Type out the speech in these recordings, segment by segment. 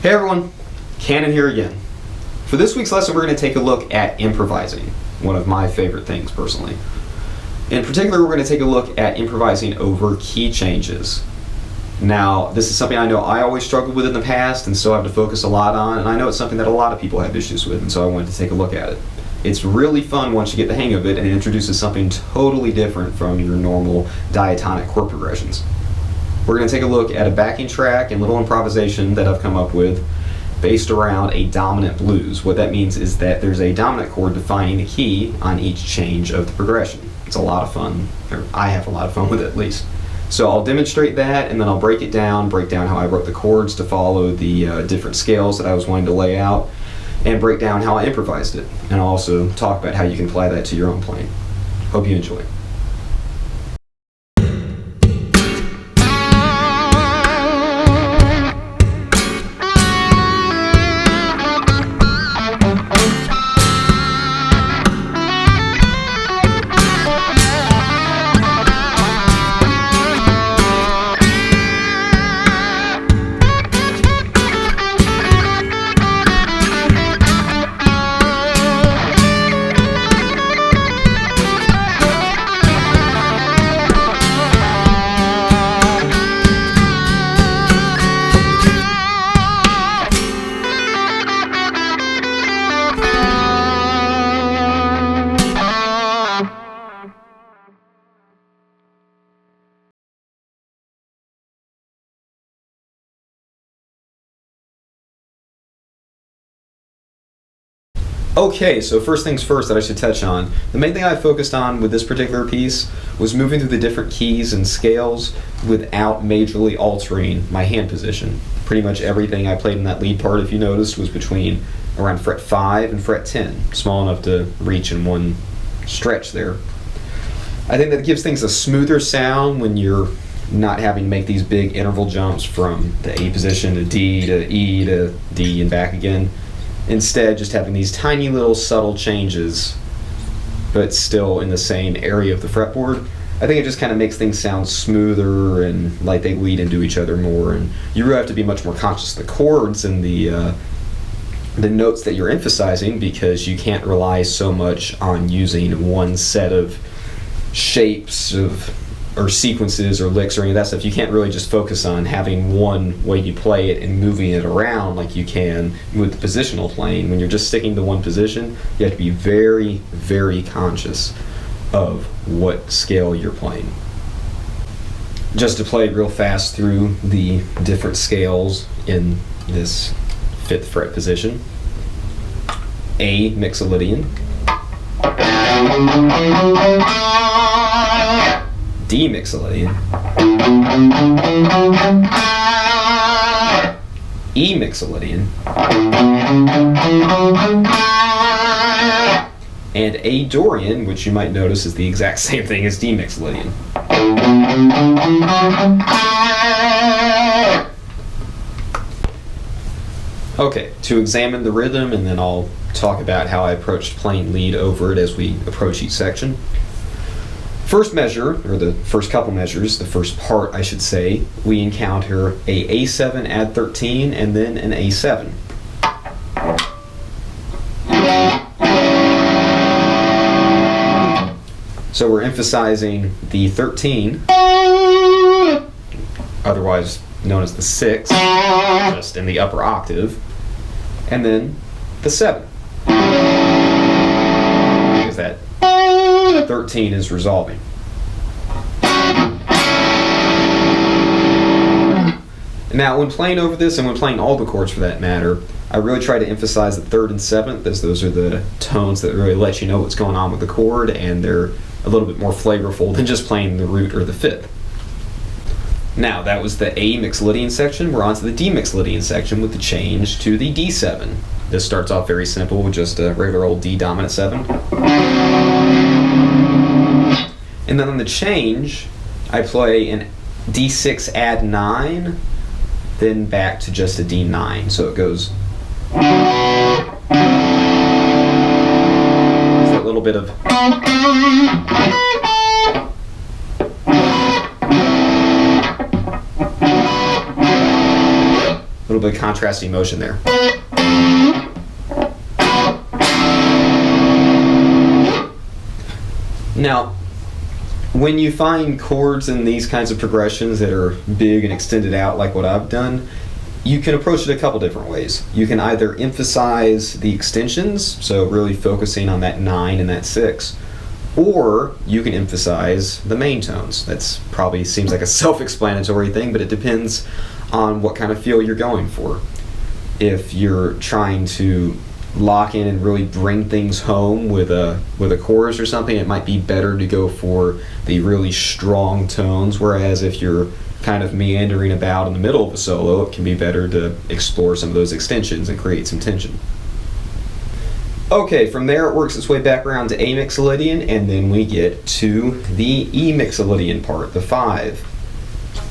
Hey everyone, Cannon here again. For this week's lesson, we're going to take a look at improvising, one of my favorite things personally. In particular, we're going to take a look at improvising over key changes. Now, this is something I know I always struggled with in the past and still have to focus a lot on, and I know it's something that a lot of people have issues with, and so I wanted to take a look at it. It's really fun once you get the hang of it, and it introduces something totally different from your normal diatonic chord progressions. We're going to take a look at a backing track and little improvisation that I've come up with based around a dominant blues. What that means is that there's a dominant chord defining the key on each change of the progression. It's a lot of fun, or I have a lot of fun with it at least. So I'll demonstrate that, and then I'll break down how I wrote the chords to follow the different scales that I was wanting to lay out, and break down how I improvised it. And I'll also talk about how you can apply that to your own playing. Hope you enjoy. Okay, so first things first that I should touch on. The main thing I focused on with this particular piece was moving through the different keys and scales without majorly altering my hand position. Pretty much everything I played in that lead part, if you noticed, was between around fret 5 and fret 10, small enough to reach in one stretch there. I think that gives things a smoother sound when you're not having to make these big interval jumps from the A position to D to E to D and back again. Instead, just having these tiny little subtle changes, but still in the same area of the fretboard. I think it just kind of makes things sound smoother and like they lead into each other more. And you really have to be much more conscious of the chords and the notes that you're emphasizing, because you can't rely so much on using one set of shapes or sequences or licks or any of that stuff. You can't really just focus on having one way you play it and moving it around like you can with the positional playing. When you're just sticking to one position, you have to be very, very conscious of what scale you're playing. Just to play real fast through the different scales in this 5th fret position. A Mixolydian. D Mixolydian, E Mixolydian, and A Dorian, which you might notice is the exact same thing as D Mixolydian. Okay, to examine the rhythm, and then I'll talk about how I approached playing lead over it as we approach each section. First measure, or the first couple measures, the first part I should say, we encounter a A7 add 13 and then an A7. So we're emphasizing the 13, otherwise known as the 6, just in the upper octave, and then the 7. Because that 13 is resolving. Now, when playing over this, and when playing all the chords for that matter, I really try to emphasize the 3rd and 7th, as those are the tones that really let you know what's going on with the chord, and they're a little bit more flavorful than just playing the root or the 5th. Now, that was the A Mixolydian section. We're on to the D Mixolydian section with the change to the D7. This starts off very simple with just a regular old D dominant 7. And then on the change, I play an D6 add 9, then back to just a D9. So it goes. It's that little bit of. little bit of contrasting motion there. Now, when you find chords in these kinds of progressions that are big and extended out like what I've done, you can approach it a couple different ways. You can either emphasize the extensions, so really focusing on that 9 and that 6, or you can emphasize the main tones. That's probably seems like a self-explanatory thing, but it depends on what kind of feel you're going for. If you're trying to lock in and really bring things home with a chorus or something, it might be better to go for the really strong tones, whereas if you're kind of meandering about in the middle of a solo, it can be better to explore some of those extensions and create some tension. Okay, from there it works its way back around to A Mixolydian, and then we get to the E Mixolydian part, the 5.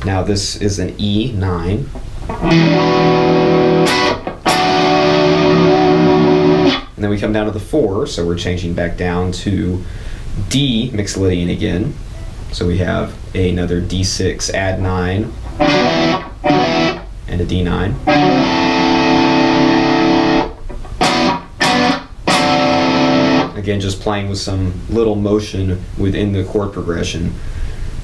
Now this is an E9. And then we come down to the 4, so we're changing back down to D Mixolydian again. So we have another D6, add 9, and a D9. Again, just playing with some little motion within the chord progression.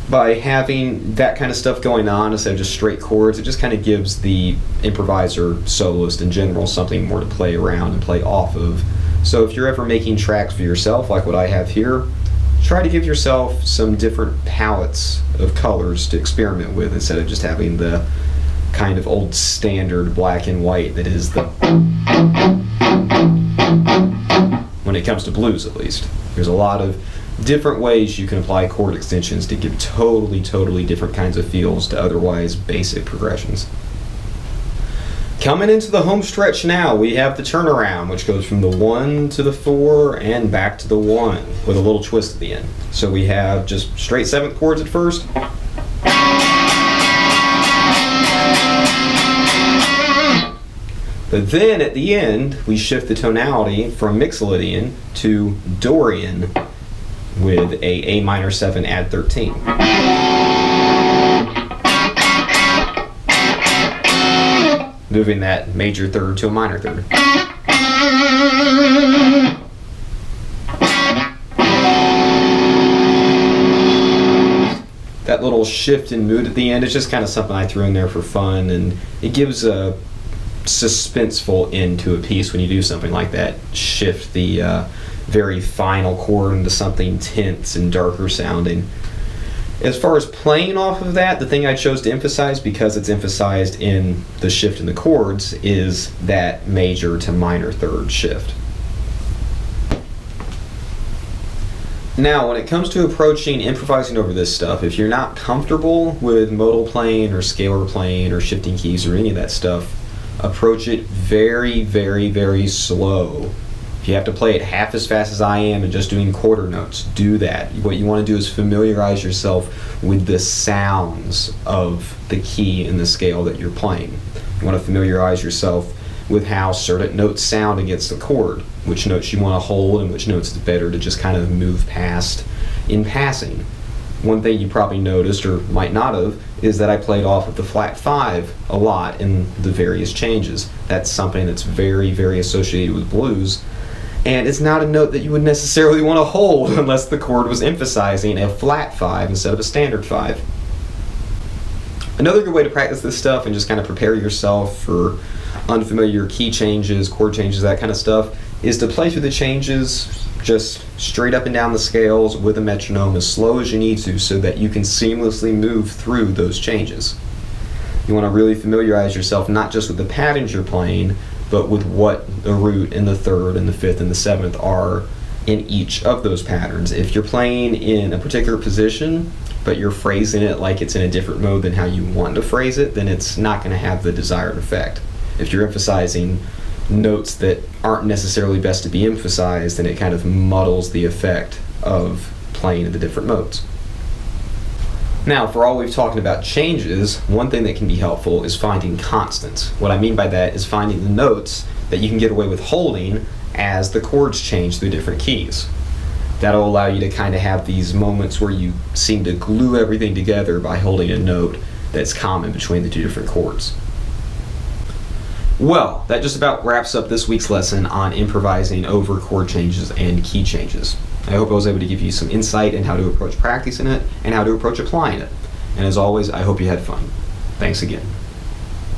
By having that kind of stuff going on instead of just straight chords, it just kind of gives the improviser, soloist in general, something more to play around and play off of. So if you're ever making tracks for yourself, like what I have here, try to give yourself some different palettes of colors to experiment with instead of just having the kind of old standard black and white that is the, when it comes to blues at least. There's a lot of different ways you can apply chord extensions to give totally different kinds of feels to otherwise basic progressions. Coming into the home stretch now, we have the turnaround, which goes from the 1 to the 4 and back to the 1 with a little twist at the end. So we have just straight 7th chords at first. But then at the end, we shift the tonality from Mixolydian to Dorian with a minor 7 add 13. Moving that major third to a minor third. That little shift in mood at the end is just kind of something I threw in there for fun, and it gives a suspenseful end to a piece when you do something like that. Shift the very final chord into something tense and darker sounding. As far as playing off of that, the thing I chose to emphasize, because it's emphasized in the shift in the chords, is that major to minor third shift. Now, when it comes to approaching improvising over this stuff, if you're not comfortable with modal playing or scalar playing or shifting keys or any of that stuff, approach it very slow. If you have to play it half as fast as I am and just doing quarter notes, do that. What you want to do is familiarize yourself with the sounds of the key and the scale that you're playing. You want to familiarize yourself with how certain notes sound against the chord, which notes you want to hold and which notes it's better to just kind of move past in passing. One thing you probably noticed, or might not have, is that I played off of the flat 5 a lot in the various changes. That's something that's very associated with blues. And it's not a note that you would necessarily want to hold unless the chord was emphasizing a flat 5 instead of a standard 5. Another good way to practice this stuff and just kind of prepare yourself for unfamiliar key changes, chord changes, that kind of stuff, is to play through the changes just straight up and down the scales with a metronome as slow as you need to, so that you can seamlessly move through those changes. You want to really familiarize yourself not just with the patterns you're playing, but with what the root and the 3rd and the 5th and the 7th are in each of those patterns. If you're playing in a particular position, but you're phrasing it like it's in a different mode than how you want to phrase it, then it's not going to have the desired effect. If you're emphasizing notes that aren't necessarily best to be emphasized, then it kind of muddles the effect of playing in the different modes. Now, for all we've talked about changes, one thing that can be helpful is finding constants. What I mean by that is finding the notes that you can get away with holding as the chords change through different keys. That'll allow you to kind of have these moments where you seem to glue everything together by holding a note that's common between the two different chords. Well, that just about wraps up this week's lesson on improvising over chord changes and key changes. I hope I was able to give you some insight in how to approach practicing it and how to approach applying it. And as always, I hope you had fun. Thanks again.